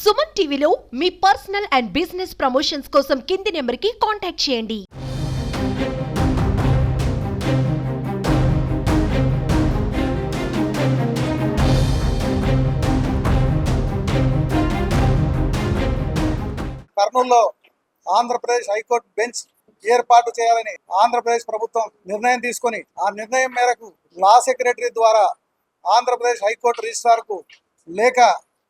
సుమన్ టీవీలో మీ personal and business promotions కోసం కింది నెంబర్కి కాంటాక్ట్ చేయండి. కర్నూలులో ఆంధ్రప్రదేశ్ హైకోర్టు బెంచ్ ఏర్పాటు చేయాలని ఆంధ్రప్రదేశ్ ప్రభుత్వం నిర్ణయం తీసుకొని ఆ నిర్ణయం మేరకు లా సెక్రటరీ ద్వారా ఆంధ్రప్రదేశ్ హైకోర్టు రిజిస్ట్రార్కు లేఖ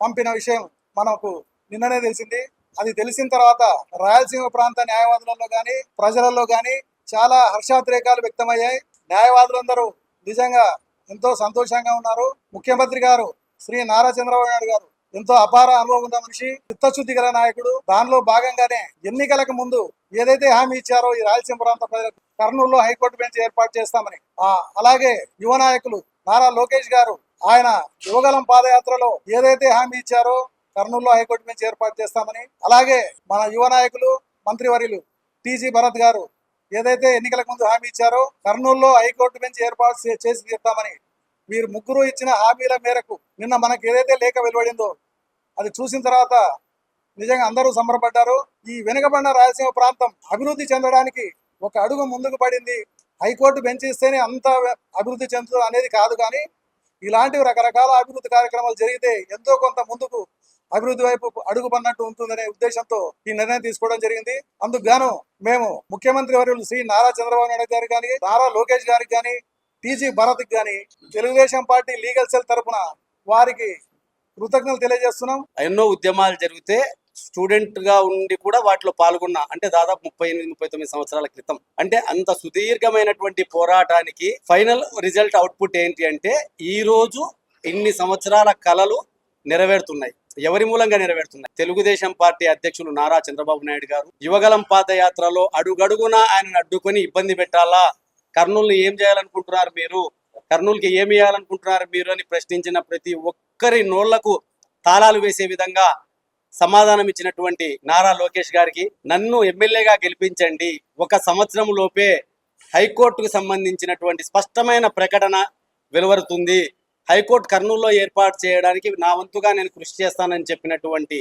పంపిన విషయం మనకు నిన్ననే తెలిసింది. అది తెలిసిన తర్వాత రాయలసీమ ప్రాంత న్యాయవాదులలో కానీ ప్రజలలో కానీ చాలా హర్షాతిరేకాలు వ్యక్తమయ్యాయి. న్యాయవాదులందరూ నిజంగా ఎంతో సంతోషంగా ఉన్నారు. ముఖ్యమంత్రి గారు శ్రీ నారా చంద్రబాబు నాయుడు గారు ఎంతో అపార అనుభవం ఉన్న మనిషి, చిత్తశుద్ధి గల నాయకుడు. దానిలో భాగంగానే ఎన్నికలకు ముందు ఏదైతే హామీ ఇచ్చారో ఈ రాయలసీమ ప్రాంత ప్రజలకు కర్నూలులో హైకోర్టు బెంచ్ ఏర్పాటు చేస్తామని, అలాగే యువ నాయకులు నారా లోకేష్ గారు ఆయన యువగలం పాదయాత్రలో ఏదైతే హామీ ఇచ్చారో కర్నూలులో హైకోర్టు బెంచ్ ఏర్పాటు చేస్తామని, అలాగే మన యువ నాయకులు మంత్రివర్యులు టీజీ భరత్ గారు ఏదైతే ఎన్నికలకు ముందు హామీ ఇచ్చారో కర్నూలులో హైకోర్టు బెంచ్ ఏర్పాటు చేసి తీరుతామని, వీరు ముగ్గురు ఇచ్చిన హామీల మేరకు నిన్న మనకు ఏదైతే లేఖ వెలువడిందో అది చూసిన తర్వాత నిజంగా అందరూ సంబరపడ్డారు. ఈ వెనుకబడిన రాయలసీమ ప్రాంతం అభివృద్ధి చెందడానికి ఒక అడుగు ముందుకు పడింది. హైకోర్టు బెంచ్ ఇస్తేనే అంత అభివృద్ధి చెందుతుంది అనేది కాదు, కానీ ఇలాంటివి రకరకాల అభివృద్ధి కార్యక్రమాలు జరిగితే ఎంతో కొంత ముందుకు అభివృద్ధి వైపు అడుగు పడినట్టు ఉంటుందనే ఉద్దేశంతో ఈ నిర్ణయం తీసుకోవడం జరిగింది. అందుకు గాను మేము ముఖ్యమంత్రి వర్యులు శ్రీ నారా చంద్రబాబు నాయుడు గారికి కానీ, నారా లోకేష్ గారికి కానీ, టీజీ భరత్ కానీ, తెలుగుదేశం పార్టీ లీగల్ సెల్ తరఫున వారికి కృతజ్ఞతలు తెలియజేస్తున్నాం. ఎన్నో ఉద్యమాలు జరిగితే స్టూడెంట్ గా ఉండి కూడా వాటిలో పాల్గొన్నా, అంటే దాదాపు 38-39 సంవత్సరాల క్రితం. అంటే అంత సుదీర్ఘమైనటువంటి పోరాటానికి ఫైనల్ రిజల్ట్ అవుట్పుట్ ఏంటి అంటే ఈ రోజు ఇన్ని సంవత్సరాల కలలు నెరవేరుతున్నాయి. ఎవరి మూలంగా నెరవేరుతున్నాయి? తెలుగుదేశం పార్టీ అధ్యక్షులు నారా చంద్రబాబు నాయుడు గారు యువగలం పాదయాత్రలో అడుగడుగునా ఆయనను అడ్డుకొని ఇబ్బంది పెట్టాలా, కర్నూలుని ఏం చేయాలనుకుంటున్నారు మీరు, కర్నూలుకి ఏమి చేయాలనుకుంటున్నారు మీరు అని ప్రశ్నించిన ప్రతి ఒక్కరి నోళ్లకు తాళాలు వేసే విధంగా సమాధానం ఇచ్చినటువంటి నారా లోకేష్ గారికి, నన్ను ఎమ్మెల్యేగా గెలిపించండి, 1 సంవత్సరం లోపే హైకోర్టుకు సంబంధించినటువంటి స్పష్టమైన ప్రకటన వెలువరుతుంది, హైకోర్టు కర్నూలులో ఏర్పాటు చేయడానికి నా వంతుగా నేను కృషి చేస్తానని చెప్పినటువంటి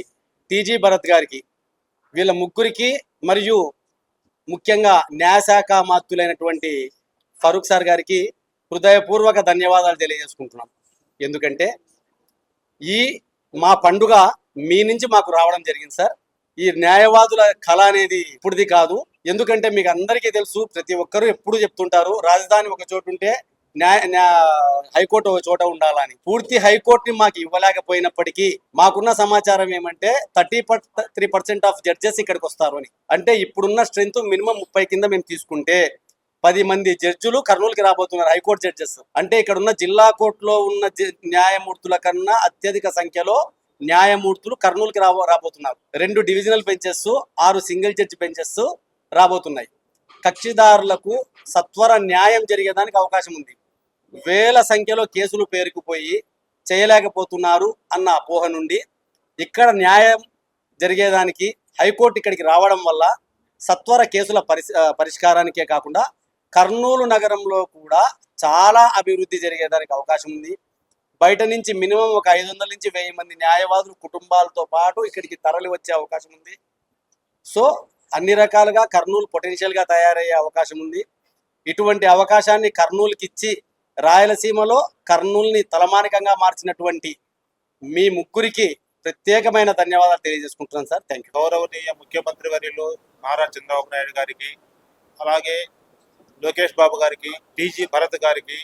టీజీ భరత్ గారికి, వీళ్ళ ముగ్గురికి మరియు ముఖ్యంగా న్యాయశాఖ మాత్యులైనటువంటి ఫరూక్ సార్ గారికి హృదయపూర్వక ధన్యవాదాలు తెలియజేసుకుంటున్నాం. ఎందుకంటే ఈ మా పండుగ మీ నుంచి మాకు రావడం జరిగింది సార్. ఈ న్యాయవాదుల కళ అనేది ఇప్పుడుది కాదు. ఎందుకంటే మీకు అందరికీ తెలుసు, ప్రతి ఒక్కరూ ఎప్పుడు చెప్తుంటారు రాజధాని ఒక చోటు ఉంటే హైకోర్టు ఒక చోట ఉండాలని. పూర్తి హైకోర్టుని మాకు ఇవ్వలేకపోయినప్పటికీ మాకున్న సమాచారం ఏమంటే 33% ఆఫ్ జడ్జెస్ ఇక్కడికి వస్తారు అని. అంటే ఇప్పుడున్న స్ట్రెంత్ మినిమం 30 కింద మేము తీసుకుంటే 10 మంది జడ్జిలు కర్నూలుకి రాబోతున్నారు, హైకోర్టు జడ్జెస్. అంటే ఇక్కడ ఉన్న జిల్లా కోర్టులో ఉన్న న్యాయమూర్తుల కన్నా అత్యధిక సంఖ్యలో న్యాయమూర్తులు కర్నూలుకి రాబోతున్నారు. 2 divisional benches, 6 single judge benches రాబోతున్నాయి. కక్షిదారులకు సత్వర న్యాయం జరిగేదానికి అవకాశం ఉంది. వేల సంఖ్యలో కేసులు పేరుకుపోయి చేయలేకపోతున్నారు అన్న అపోహ నుండి ఇక్కడ న్యాయం జరిగేదానికి హైకోర్టు ఇక్కడికి రావడం వల్ల సత్వర కేసుల పరిష్కారానికే కాకుండా కర్నూలు నగరంలో కూడా చాలా అభివృద్ధి జరిగేదానికి అవకాశం ఉంది. బయట నుంచి మినిమం ఒక 500 నుంచి 1000 మంది న్యాయవాదులు కుటుంబాలతో పాటు ఇక్కడికి తరలి వచ్చే అవకాశం ఉంది. సో అన్ని రకాలుగా కర్నూలు పొటెన్షియల్గా తయారయ్యే అవకాశం ఉంది. ఇటువంటి అవకాశాన్ని కర్నూలుకి ఇచ్చి రాయలసీమలో కర్నూలుని తలమానికంగా మార్చినటువంటి మీ ముగ్గురికి ప్రత్యేకమైన ధన్యవాదాలు తెలియజేసుకుంటున్నాను సార్. Thank you. గౌరవనీయ ముఖ్యమంత్రి వర్యులు నారా చంద్రబాబు నాయుడు గారికి, అలాగే లోకేష్ బాబు గారికి, టీజీ భరత్ గారికి,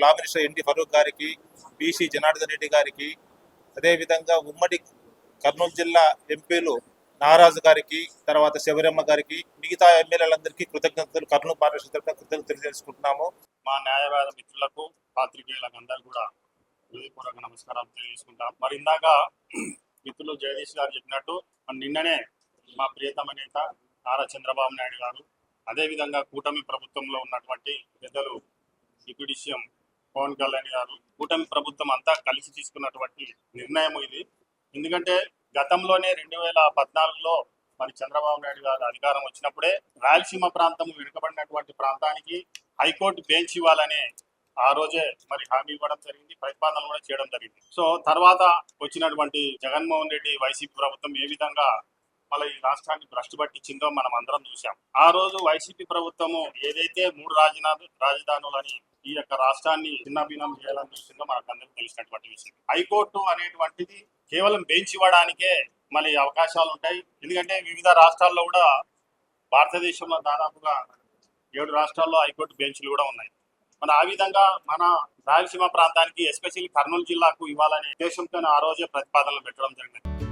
లా మినిస్టర్ ఎన్టీ ఫరూక్ గారికి, బీసీ జనార్దన్ రెడ్డి గారికి, అదేవిధంగా ఉమ్మడి కర్నూలు జిల్లా ఎంపీలు నారాజు గారికి, తర్వాత శబరమ్మ గారికి, మిగతా ఎమ్మెల్యేలందరికీ కృతజ్ఞతలు, కర్నూలు పార్లమెంట్ తరఫున కృతజ్ఞతలు తెలియజేసుకుంటున్నాము. మా న్యాయవాద మిత్రులకు, పాత్రికేయులకు అందరూ కూడా హృదయపూర్వక నమస్కారాలు తెలియజేసుకుంటాం. మరి ఇందాక మిత్రులు జగదీష్ గారు చెప్పినట్టు నిన్ననే మా ప్రియతమ నేత నారా చంద్రబాబు నాయుడు గారు, అదేవిధంగా కూటమి ప్రభుత్వంలో ఉన్నటువంటి పెద్దలు డిప్యూటీ సీఎం పవన్ కళ్యాణ్ గారు, కూటమి ప్రభుత్వం అంతా కలిసి తీసుకున్నటువంటి నిర్ణయం ఇది. ఎందుకంటే గతంలోనే 2014లో మరి చంద్రబాబు నాయుడు గారు అధికారం వచ్చినప్పుడే రాయలసీమ ప్రాంతం వెనుకబడినటువంటి ప్రాంతానికి హైకోర్టు బెంచ్ ఇవ్వాలనే ఆ రోజే మరి హామీ ఇవ్వడం జరిగింది, ప్రతిపాదనలు కూడా చేయడం జరిగింది. సో తర్వాత వచ్చినటువంటి జగన్మోహన్ రెడ్డి వైసీపీ ప్రభుత్వం ఏ విధంగా మళ్ళీ ఈ రాష్ట్రాన్ని భ్రష్టు పట్టించిందో మనం అందరం చూసాం. ఆ రోజు వైసీపీ ప్రభుత్వము ఏదైతే 3 రాజధానులని ఈ యొక్క రాష్ట్రాన్ని చిన్నభిన్నం చేయాలని చూసిందో మనకు అందరికీ తెలిసినటువంటి విషయం. హైకోర్టు అనేటువంటిది కేవలం బెంచ్ ఇవ్వడానికే మళ్ళీ అవకాశాలు ఉంటాయి. ఎందుకంటే వివిధ రాష్ట్రాల్లో కూడా భారతదేశంలో దాదాపుగా 7 రాష్ట్రాల్లో హైకోర్టు బెంచ్లు కూడా ఉన్నాయి. మన ఆ విధంగా మన రాయలసీమ ప్రాంతానికి ఎస్పెషల్లీ కర్నూలు జిల్లాకు ఇవ్వాలనే ఉద్దేశంతో ఆ రోజే ప్రతిపాదనలు పెట్టడం జరిగింది.